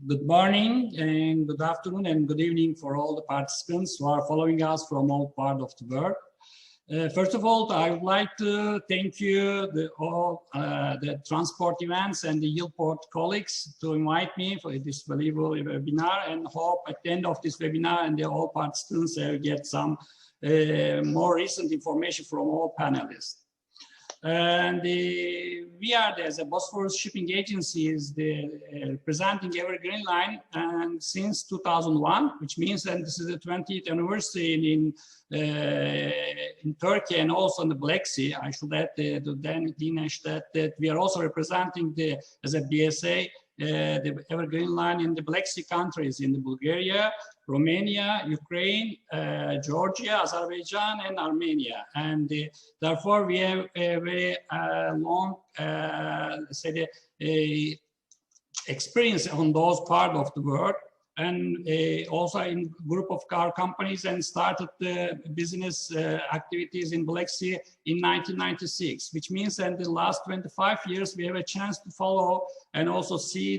Good morning and good afternoon and good evening for all the participants who are following us from all parts of the world. First of all, I would like to thank you, the transport events and the Yieldport colleagues to invite me for this valuable webinar, and hope at the end of this webinar and all participants get some more recent information from all panelists. And we are, as a Bosphorus shipping agency, is representing Evergreen Line, and since 2001, which means that this is the 20th anniversary in Turkey and also in the Black Sea. I should add that we are also representing as a BSA the Evergreen Line in the Black Sea countries, in the Bulgaria, Romania, Ukraine, Georgia, Azerbaijan, and Armenia. And therefore, we have a very long experience on those parts of the world, and also in group of car companies, and started the business activities in Black Sea in 1996, which means that in the last 25 years we have a chance to follow and also see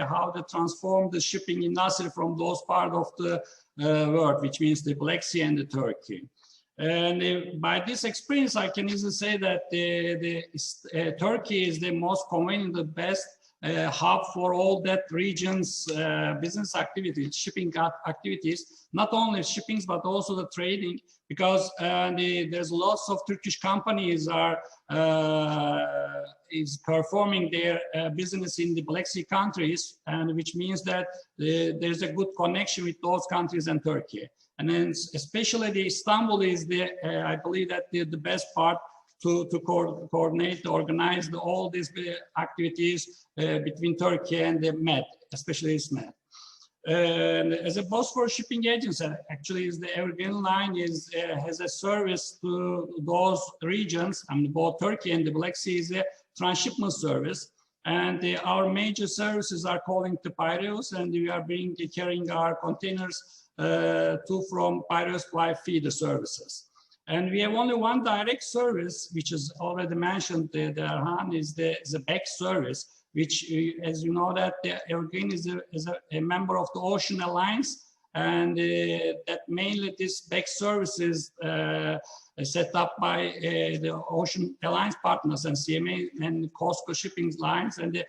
how they transform the shipping industry from those parts of the world, which means the Black Sea and the Turkey. And by this experience, I can easily say that Turkey is the most convenient, the best hub for all that region's business activities, shipping activities, not only shipping but also the trading, because there's lots of Turkish companies is performing their business in the Black Sea countries, and which means that there's a good connection with those countries and Turkey. And then especially the Istanbul is I believe that the best part to coordinate, organize all these activities between Turkey and the Med, especially its Med. As a Bosphorus shipping agency, actually, the Evergreen Line has a service to those regions. I mean, both Turkey and the Black Sea is a transshipment service, and our major services are calling to Piraeus, and we are carrying our containers from Piraeus by feeder services. And we have only one direct service, which is already mentioned. The Hasan is the back service, which, as you know, that Evergreen is a member of the Ocean Alliance, and that mainly this back service is set up by the Ocean Alliance partners and CMA and COSCO shipping lines. And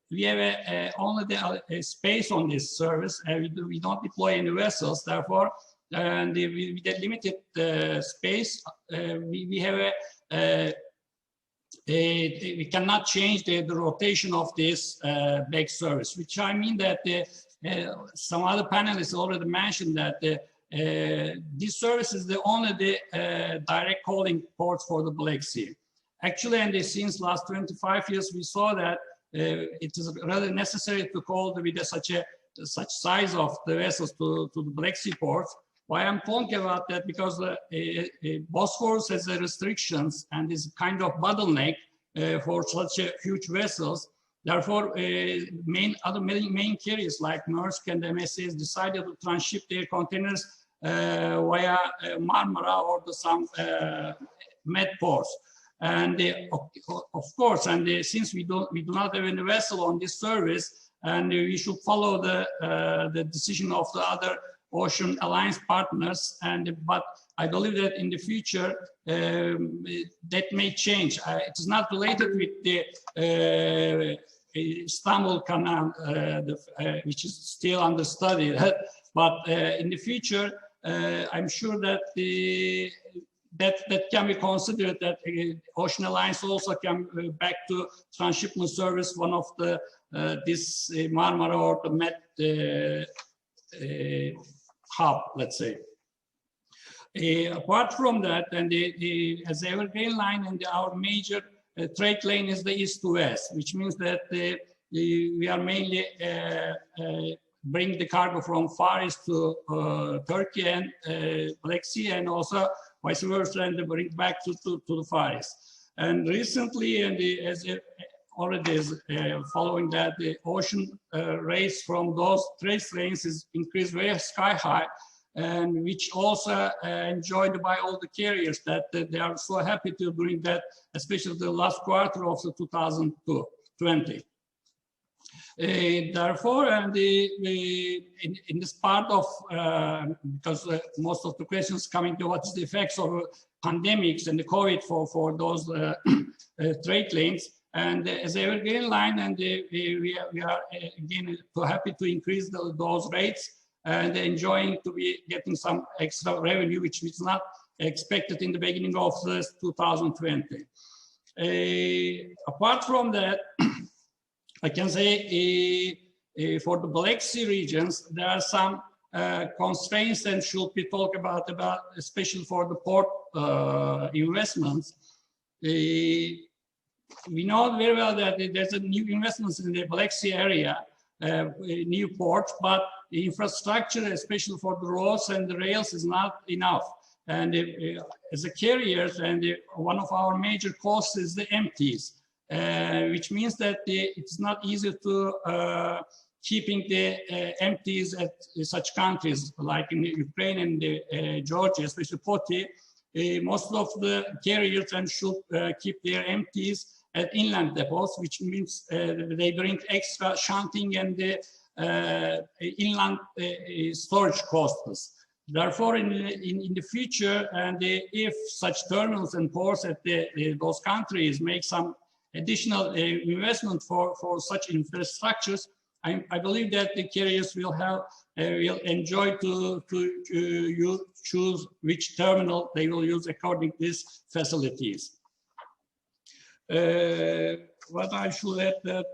we have only the space on this service. We don't deploy any vessels, therefore. And with the limited space, we have we cannot change the rotation of this back service, which I mean that some other panelists already mentioned that this service is only the direct calling ports for the Black Sea. Actually, and since last 25 years, we saw that it is rather necessary to call with such size of the vessels to the Black Sea ports. Why I'm talking about that? Because Bosphorus has restrictions and is kind of bottleneck for such huge vessels. Therefore, main carriers like Maersk and MSC decided to transship their containers via Marmara or some Med ports. And of course, and since we do not have any vessel on this service, and we should follow the decision of the other Ocean Alliance partners, but I believe that in the future that may change. It is not related with the Istanbul Canal, which is still under study, but in the future, I'm sure that that can be considered, that Ocean Alliance also can back to transshipment service, one of this Marmara or the Med hub, let's say. Apart from that, and as Evergreen Line, and our major trade lane is the east to west, which means that we are mainly bring the cargo from Far East to Turkey and Black Sea, and also vice versa, and bring back to the Far East. And recently, and as already is following that, the ocean rates from those trade lanes is increased very sky high, and which also enjoyed by all the carriers, that they are so happy to bring that, especially the last quarter of the 2020. Therefore, and in this part of, because most of the questions coming to what's the effects of pandemics and the COVID for those trade lanes, and as a evergreen line, and we are again so happy to increase those rates and enjoying to be getting some extra revenue, which was not expected in the beginning of 2020. Apart from that, I can say for the Black Sea regions, there are some constraints and should be talked about especially for the port investments. We know very well that there's a new investments in the Black Sea area, new ports, but the infrastructure, especially for the roads and the rails, is not enough. And as a carriers, and one of our major costs is the empties. Which means that it's not easy to keeping the empties at such countries like in Ukraine and Georgia, especially Poti. Most of the carriers and should keep their empties at inland depots, which means they bring extra shunting and inland storage costs. Therefore, in the future, and if such terminals and ports at those countries make some additional investment for such infrastructures, I believe that the carriers will enjoy to choose which terminal they will use according to these facilities. What I should add that,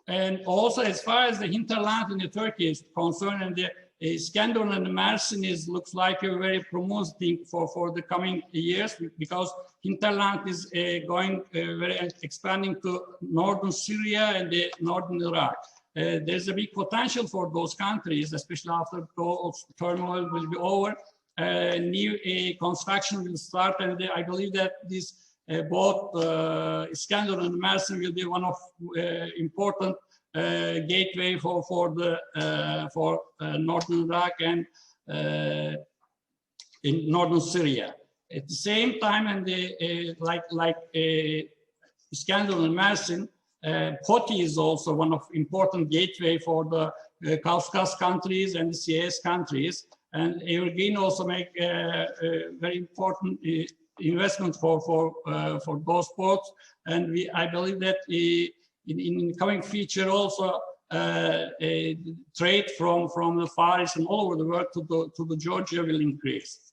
and also as far as the hinterland in the Turkey is concerned, and the Iskenderun and the Mersin looks like a very promising for the coming years, because hinterland is going very expanding to northern Syria and the northern Iraq. There's a big potential for those countries, especially after the turmoil will be over. New construction will start, and I believe that this both Iskenderun and Mersin will be one of important gateway for northern Iraq and in northern Syria. At the same time, and like Iskenderun and Mersin, Poti is also one of important gateway for the Caucasus countries and the CIS countries. And Evergreen also make very important investment for those ports. And I believe that in the coming future also trade from the Far East and all over the world to the Georgia will increase.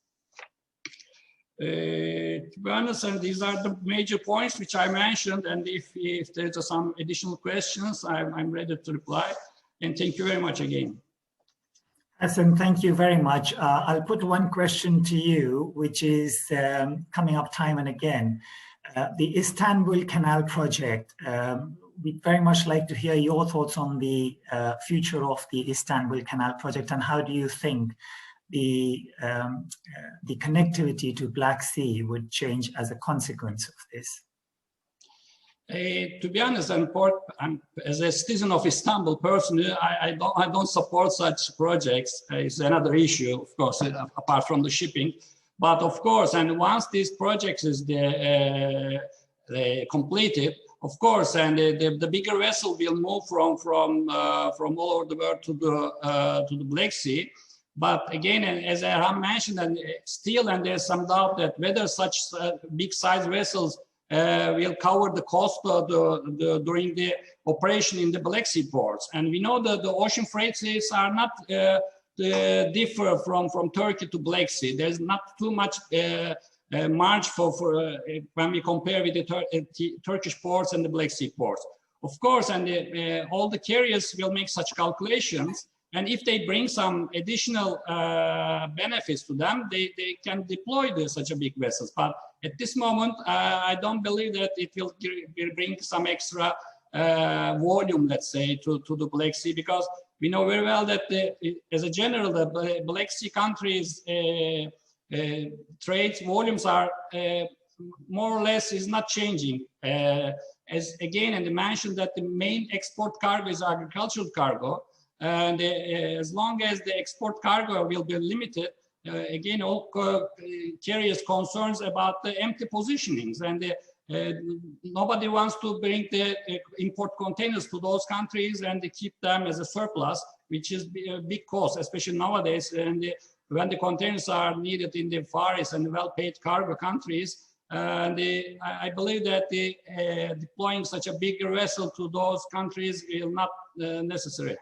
To be honest, and these are the major points which I mentioned, and if there's some additional questions, I'm ready to reply. And thank you very much again. Hasan, thank you very much. I'll put one question to you, which is coming up time and again. The Istanbul Canal project, we'd very much like to hear your thoughts on the future of the Istanbul Canal project, and how do you think the connectivity to Black Sea would change as a consequence of this? To be honest, I'm as a citizen of Istanbul personally, I don't support such projects. It's another issue, of course, apart from the shipping. But of course, and once these projects is completed, of course, and the bigger vessel will move from all over the world to the Black Sea. But again, and as I mentioned, and still, and there's some doubt that whether such big size vessels will cover the cost during the operation in the Black Sea ports. And we know that the ocean freight rates are not differ from Turkey to Black Sea. There's not too much margin for when we compare with the Turkish ports and the Black Sea ports. Of course, and all the carriers will make such calculations. And if they bring some additional benefits to them, they can deploy such a big vessels. But at this moment, I don't believe that it will bring some extra volume, let's say, to the Black Sea, because we know very well that as a general, the Black Sea countries' trade volumes are more or less is not changing. As again, and I mentioned that the main export cargo is agricultural cargo. And as long as the export cargo will be limited, again, all carriers concerns about the empty positionings. And nobody wants to bring the import containers to those countries and they keep them as a surplus, which is a big cost, especially nowadays. And when the containers are needed in the Far East and well-paid cargo countries, I believe that deploying such a big vessel to those countries is not necessary.